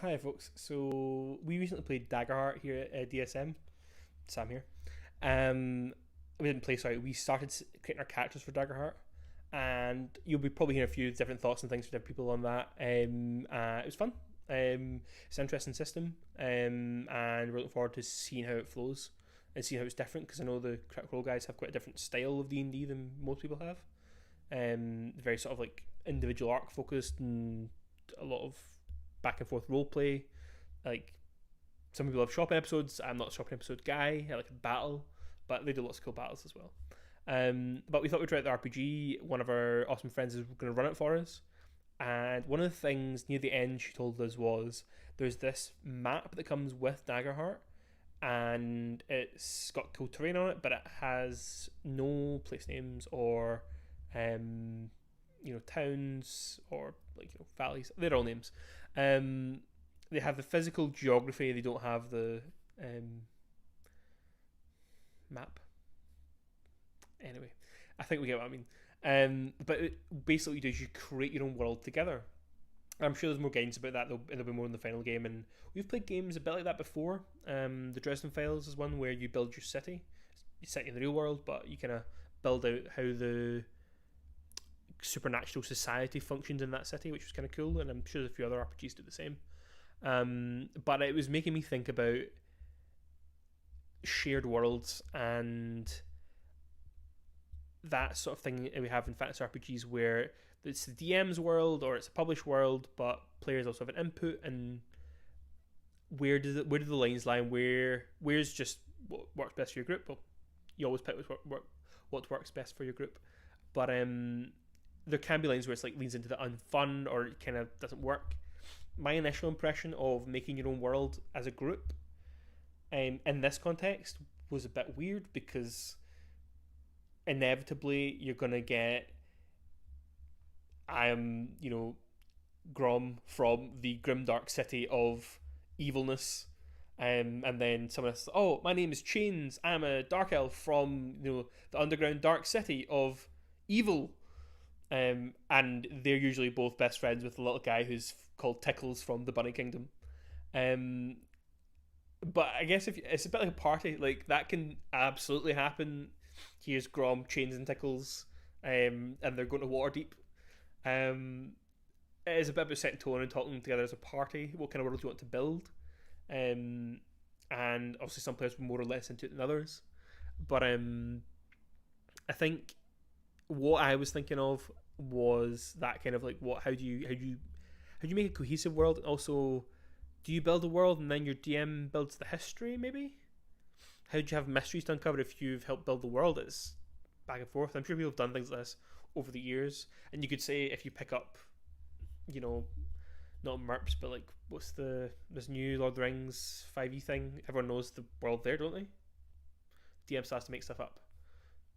Hi, folks. So we recently played Daggerheart here at DSM. Sam here. Um, we didn't play. Sorry, we started creating our characters for Daggerheart, and you'll be probably hearing a few different thoughts and things from different people on that. It was fun. It's an interesting system, and we're looking forward to seeing how it flows and seeing how it's different because I know the Critical Role guys have quite a different style of D&D than most people have. Very sort of like individual arc focused and a lot of back and forth role play. Like some people have shopping episodes. I'm not a shopping episode guy. I like a battle, but they do lots of cool battles as well. But we thought we'd try out the RPG. One of our awesome friends is going to run it for us. And one of the things near the end she told us was there's this map that comes with Daggerheart, and it's got cool terrain on it, but it has no place names or um, towns or valleys. They're all names. Um, they have the physical geography. They don't have the um, map. Anyway, I think we get what I mean. But basically, what you do is you create your own world together. I'm sure there's more games about that. There'll be more in the final game, and we've played games a bit like that before. The Dresden Files is one where you build your city. You set in the real world, but you kind of build out how the supernatural society functions in that city, which was kind of cool. And I'm sure there's a few other RPGs do the same. But it was making me think about shared worlds and that sort of thing we have in fantasy RPGs where it's the DM's world or it's a published world, but players also have an input. And where do the lines lie? Where's just what works best for your group? Well, you always pick what works best for your group, but there can be lines where it's like leans into the unfun or it kind of doesn't work. My initial impression of making your own world as a group in this context was a bit weird because inevitably you're gonna get I am Grom from the grimdark city of evilness. And then someone else, oh, my name is Chains. I'm a dark elf from the underground dark city of evil. And they're usually both best friends with the little guy who's called Tickles from the Bunny Kingdom. Um, but I guess if it's a bit like a party, like that can absolutely happen. Here's Grom, Chains, and Tickles, and they're going to Waterdeep. Um, it is a bit about setting tone and talking together as a party. What kind of world do you want to build? Um, and obviously some players were more or less into it than others. But I think what I was thinking of was that kind of like what how do you make a cohesive world, and also do you build a world and then your DM builds the history maybe? How do you have mysteries to uncover if you've helped build the world? It's back and forth. I'm sure people have done things like this over the years, and you could say if you pick up, you know, not merps, but like what's this new Lord of the Rings 5e thing? Everyone knows the world there, don't they? DM still has to make stuff up.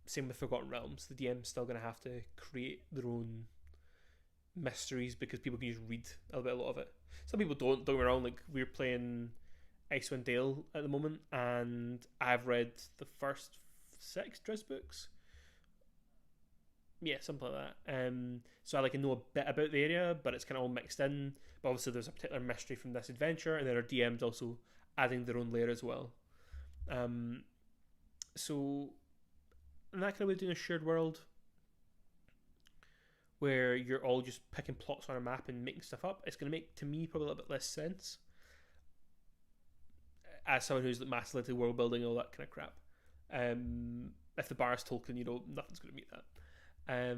Same with Forgotten Realms. The DM's still going to have to create their own mysteries because people can just read a lot of it. Some people don't. Don't get me wrong. Like we're playing Icewind Dale at the moment, and I've read the first 6 Driz books. Yeah, something like that. So I like know a bit about the area, but it's kind of all mixed in. But obviously, there's a particular mystery from this adventure, and then our DM's also adding their own layer as well. Um, so in that kind of way, doing a shared world where you're all just picking plots on a map and making stuff up, it's going to make to me probably a little bit less sense as someone who's massively into world building and all that kind of crap. If the bar is Tolkien, nothing's going to meet that,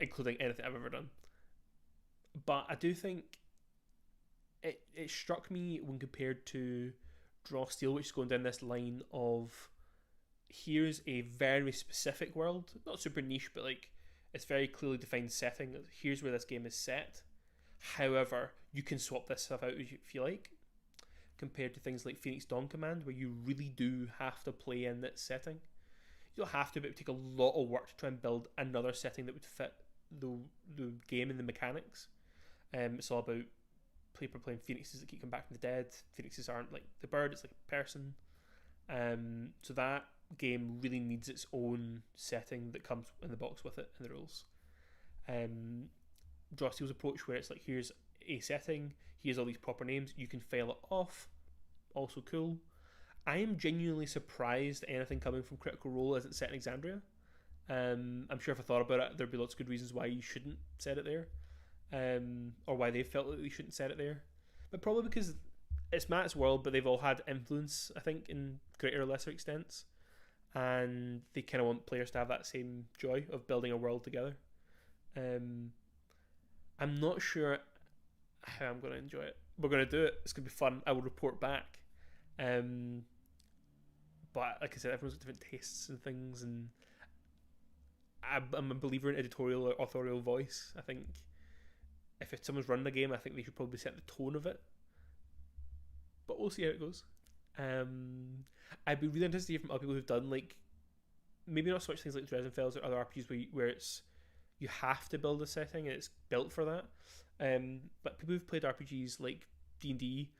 including anything I've ever done. But I do think it struck me when compared to Draw Steel, which is going down this line of here's a very specific world, not super niche, but like it's very clearly defined setting. Here's where this game is set. However, you can swap this stuff out if you like, compared to things like Phoenix Dawn Command, where you really do have to play in that setting. You don't have to, but it would take a lot of work to try and build another setting that would fit the game and the mechanics. It's all about people playing phoenixes that keep coming back from the dead. Phoenixes aren't like the bird; it's like a person. So that game really needs its own setting that comes in the box with it and the rules. Draw Steel's approach, where it's like here's a setting. He has all these proper names. You can file it off. Also cool. I am genuinely surprised anything coming from Critical Role isn't set in Exandria. I'm sure if I thought about it, there'd be lots of good reasons why you shouldn't set it there, or why they felt that they shouldn't set it there. But probably because it's Matt's world, but they've all had influence, I think, in greater or lesser extents, and they kind of want players to have that same joy of building a world together. Um, I'm not sure how I'm going to enjoy it. We're going to do it. It's going to be fun. I will report back. Um, but like I said, everyone's got different tastes and things, and I'm a believer in editorial or authorial voice. I think if someone's running a game, I think they should probably set the tone of it. But we'll see how it goes. I'd be really interested to hear from other people who've done like maybe not so much things like Dresdenfels or other RPGs where it's you have to build a setting and it's built for that. But people who've played RPGs like D&D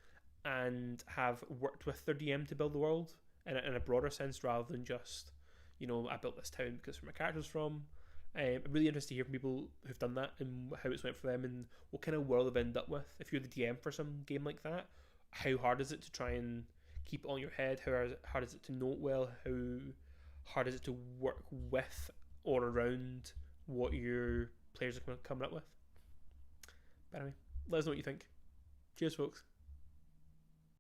and have worked with their DM to build the world in a broader sense rather than just, I built this town because where my character's from. I'm really interested to hear from people who've done that and how it's went for them and what kind of world they've ended up with. If you're the DM for some game like that, how hard is it to try and keep it on your head? How hard is it to know it well? How hard is it to work with or around what your players are coming up with? But anyway, let us know what you think. Cheers, folks.